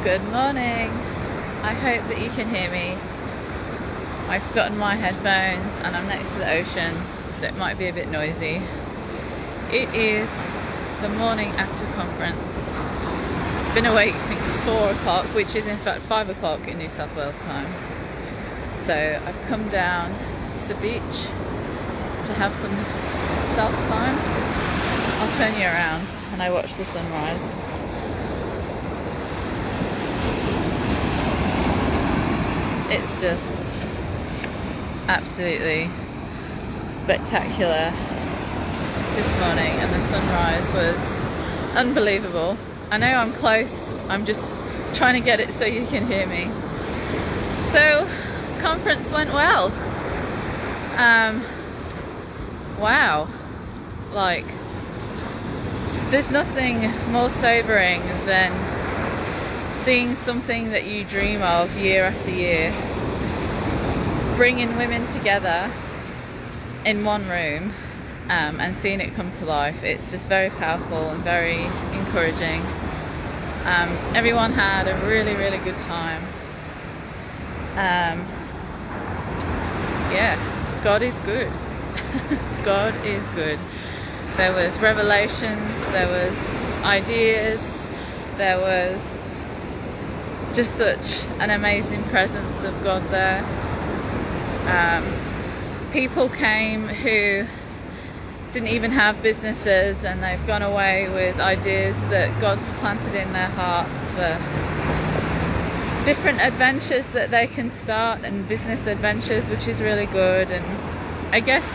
Good morning. I hope that you can hear me. I've forgotten my headphones and I'm next to the ocean, so it might be a bit noisy. It is the morning after conference. Been awake since 4 o'clock, which is in fact 5 o'clock in New South Wales time. So I've come down to the beach to have some self time. I'll turn you around and I watch the sunrise. It's just absolutely spectacular this morning, and the sunrise was unbelievable. I know I'm close, I'm just trying to get it so you can hear me. So, conference went well. Wow. Like, there's nothing more sobering than seeing something that you dream of year after year, bringing women together in one room and seeing it come to life. It's just very powerful and very encouraging. Everyone had a really, really good time. Yeah, God is good. God is good. There was revelations, there was ideas, there was just such an amazing presence of God there. People came who didn't even have businesses, and they've gone away with ideas that God's planted in their hearts for different adventures that they can start, and business adventures, which is really good. And I guess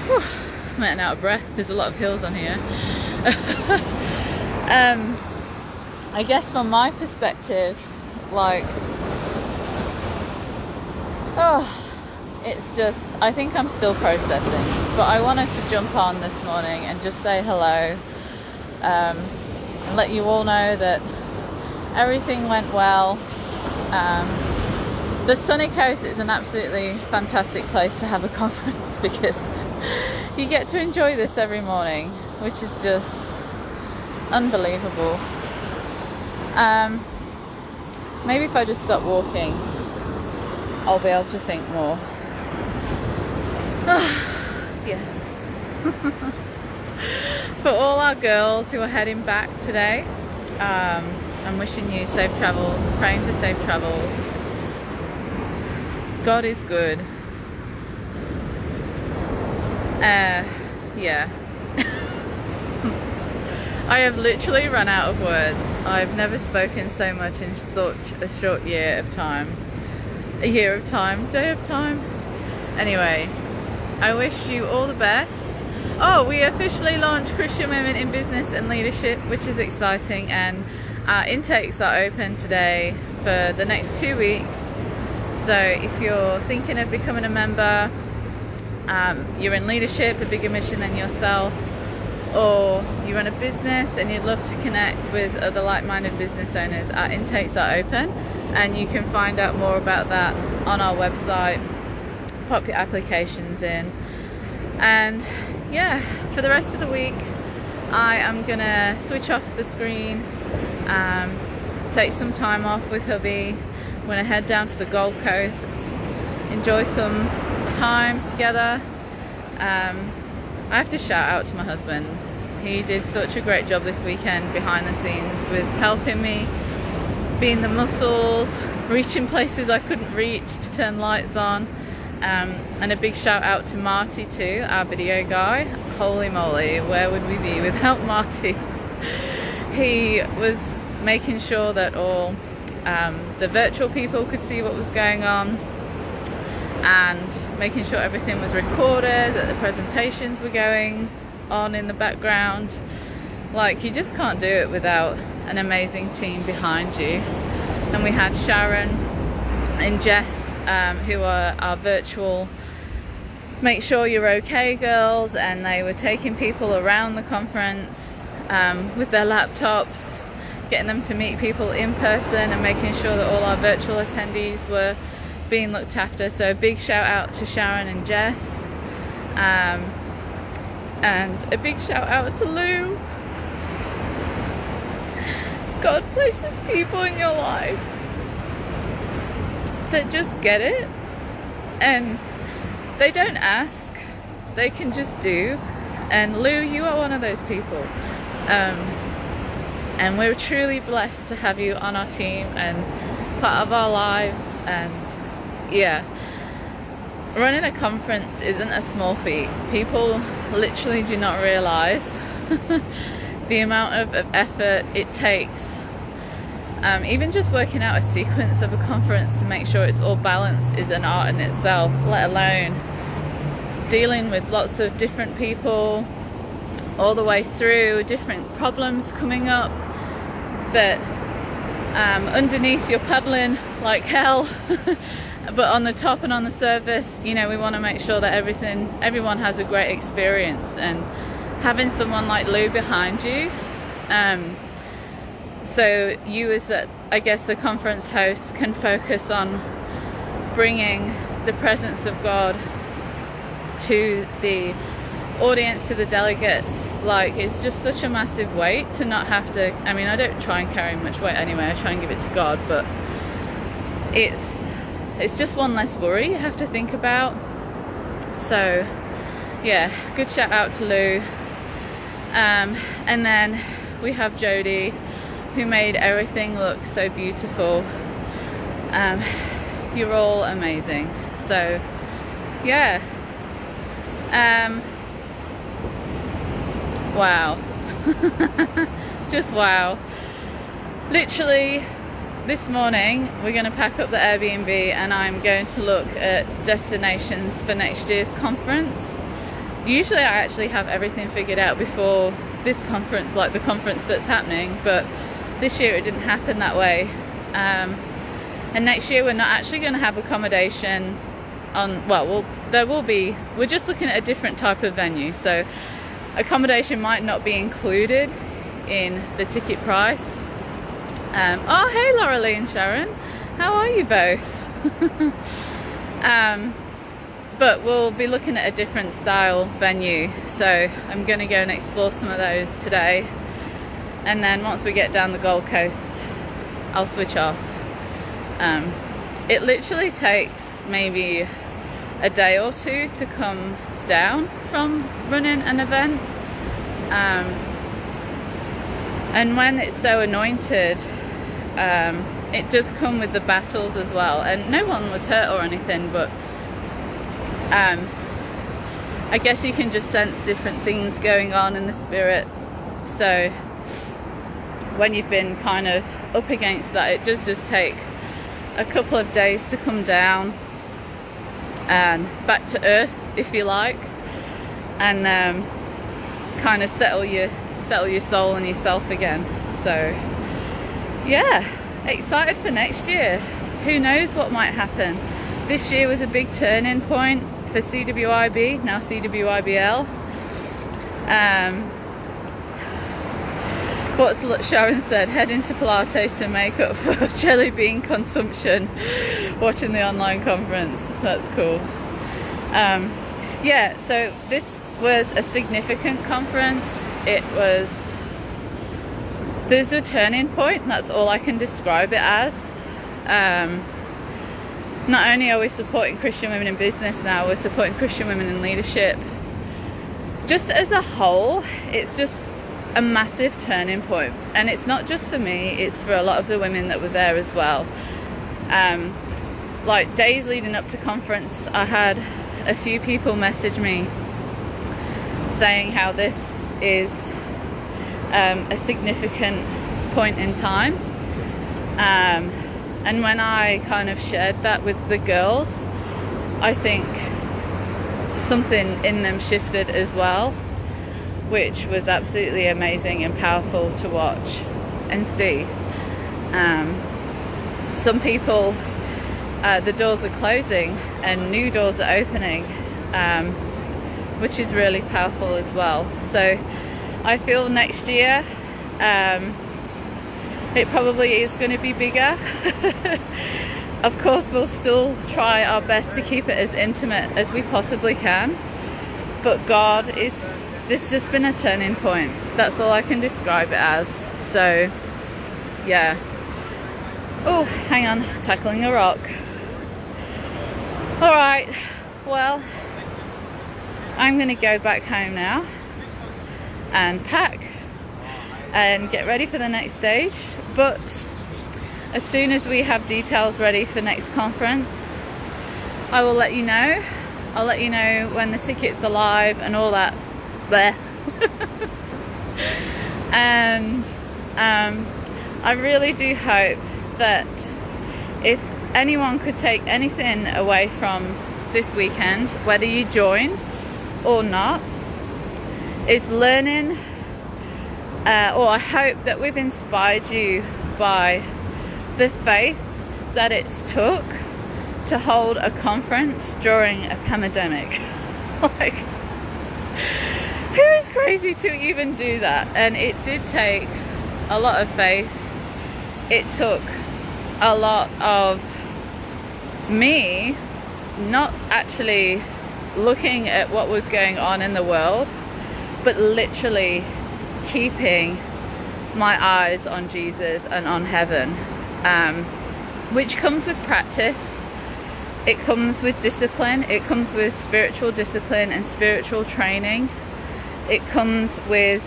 I'm getting out of breath. There's a lot of hills on here. I guess from my perspective, like, it's just, I think I'm still processing, but I wanted to jump on this morning and just say hello, and let you all know that everything went well. The sunny coast is an absolutely fantastic place to have a conference because you get to enjoy this every morning, which is just unbelievable. Maybe if I just stop walking, I'll be able to think more. Yes. For all our girls who are heading back today, I'm wishing you safe travels, praying for safe travels. God is good. Yeah. I have literally run out of words. I've never spoken so much in such a short year of time. A year of time, day of time. Anyway, I wish you all the best. Oh, we officially launched Christian Women in Business and Leadership, which is exciting, and our intakes are open today for the next 2 weeks. So if you're thinking of becoming a member, you're in leadership, a bigger mission than yourself, or you run a business and you'd love to connect with other like-minded business owners, our intakes are open, and you can find out more about that on our website. Pop your applications in. And yeah, for the rest of the week I am gonna switch off the screen, take some time off with hubby. I'm gonna head down to the Gold Coast, enjoy some time together. I have to shout out to my husband. He did such a great job this weekend behind the scenes with helping me, being the muscles, reaching places I couldn't reach to turn lights on. And a big shout out to Marty too, our video guy. Holy moly, where would we be without Marty? He was making sure that all the virtual people could see what was going on, and making sure everything was recorded, that the presentations were going on in the background. Like, you just can't do it without an amazing team behind you. And we had Sharon and Jess, who are our virtual make sure you're okay girls, and they were taking people around the conference with their laptops, getting them to meet people in person, and making sure that all our virtual attendees were being looked after. So a big shout out to Sharon and Jess, and a big shout out to Lou. God places people in your life that just get it, and they don't ask, they can just do. And Lou, you are one of those people, and we're truly blessed to have you on our team and part of our lives. And yeah, running a conference isn't a small feat. People literally do not realize the amount of effort it takes. Even just working out a sequence of a conference to make sure it's all balanced is an art in itself, let alone dealing with lots of different people all the way through, different problems coming up that underneath you're paddling like hell. But on the top and on the surface, you know, we want to make sure that everyone has a great experience, and having someone like Lou behind you, so you as I guess the conference host can focus on bringing the presence of God to the audience, to the delegates. Like, it's just such a massive weight to not have to, I mean, I don't try and carry much weight anyway, I try and give it to God, but it's just one less worry you have to think about. So yeah, good shout out to Lou. And then we have Jody, who made everything look so beautiful. You're all amazing. So yeah, wow. Just wow. Literally this morning we're going to pack up the Airbnb and I'm going to look at destinations for next year's conference. Usually I actually have everything figured out before this conference, like the conference that's happening, but this year it didn't happen that way. And next year we're not actually going to have accommodation on, well, there will be, we're just looking at a different type of venue, so accommodation might not be included in the ticket price. Oh hey Laura Lee and Sharon, how are you both? But we'll be looking at a different style venue, so I'm going to go and explore some of those today, and then once we get down the Gold Coast I'll switch off. It literally takes maybe a day or two to come down from running an event, and when it's so anointed, it does come with the battles as well, and no one was hurt or anything, but I guess you can just sense different things going on in the spirit. So when you've been kind of up against that, it does just take a couple of days to come down and back to earth, if you like, and kind of settle your soul and yourself again. So yeah, excited for next year. Who knows what might happen. This year was a big turning point for CWIB, now CWIBL. What's Sharon said, head into Pilates to make up for jelly bean consumption watching the online conference. That's cool. Yeah, so this was a significant conference. There's a turning point, that's all I can describe it as. Not only are we supporting Christian women in business now, we're supporting Christian women in leadership. Just as a whole, it's just a massive turning point. And it's not just for me, it's for a lot of the women that were there as well. Like days leading up to conference, I had a few people message me saying how this is a significant point in time. And when I kind of shared that with the girls, I think something in them shifted as well, which was absolutely amazing and powerful to watch and see. Some people, the doors are closing and new doors are opening, which is really powerful as well. So I feel next year it probably is going to be bigger. Of course, we'll still try our best to keep it as intimate as we possibly can, but this just been a turning point. That's all I can describe it as. So yeah. Oh, hang on, tackling a rock. All right, well, I'm gonna go back home now and pack and get ready for the next stage. But as soon as we have details ready for next conference, I will let you know. I'll let you know when the tickets are live and all that there. And I really do hope that if anyone could take anything away from this weekend, whether you joined or not, is learning, or I hope that we've inspired you by the faith that it's took to hold a conference during a pandemic. Like, who is crazy to even do that? And it did take a lot of faith. It took a lot of me not actually looking at what was going on in the world, but literally keeping my eyes on Jesus and on heaven, which comes with practice. It comes with discipline. It comes with spiritual discipline and spiritual training. It comes with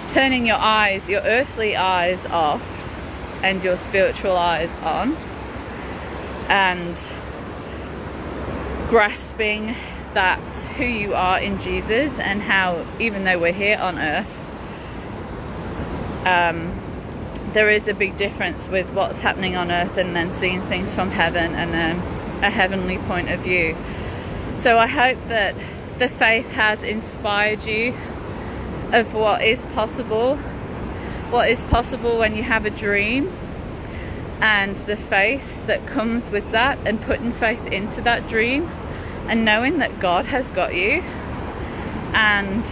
turning your eyes, your earthly eyes off and your spiritual eyes on, and grasping that who you are in Jesus, and how even though we're here on earth, there is a big difference with what's happening on earth and then seeing things from heaven and a heavenly point of view. So I hope that the faith has inspired you of what is possible when you have a dream, and the faith that comes with that, and putting faith into that dream and knowing that God has got you and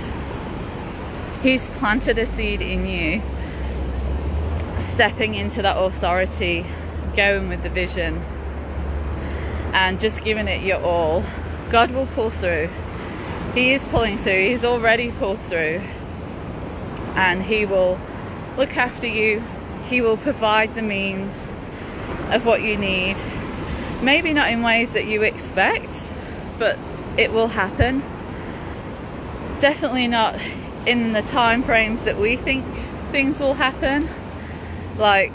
He's planted a seed in you, stepping into that authority, going with the vision and just giving it your all. God will pull through. He is pulling through. He's already pulled through, and He will look after you. He will provide the means of what you need. Maybe not in ways that you expect, but it will happen. Definitely not in the time frames that we think things will happen. Like,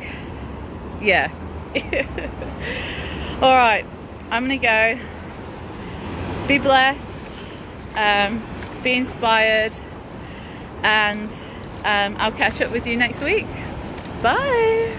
yeah. All right, I'm gonna go. Be blessed. Be inspired, and I'll catch up with you next week. Bye.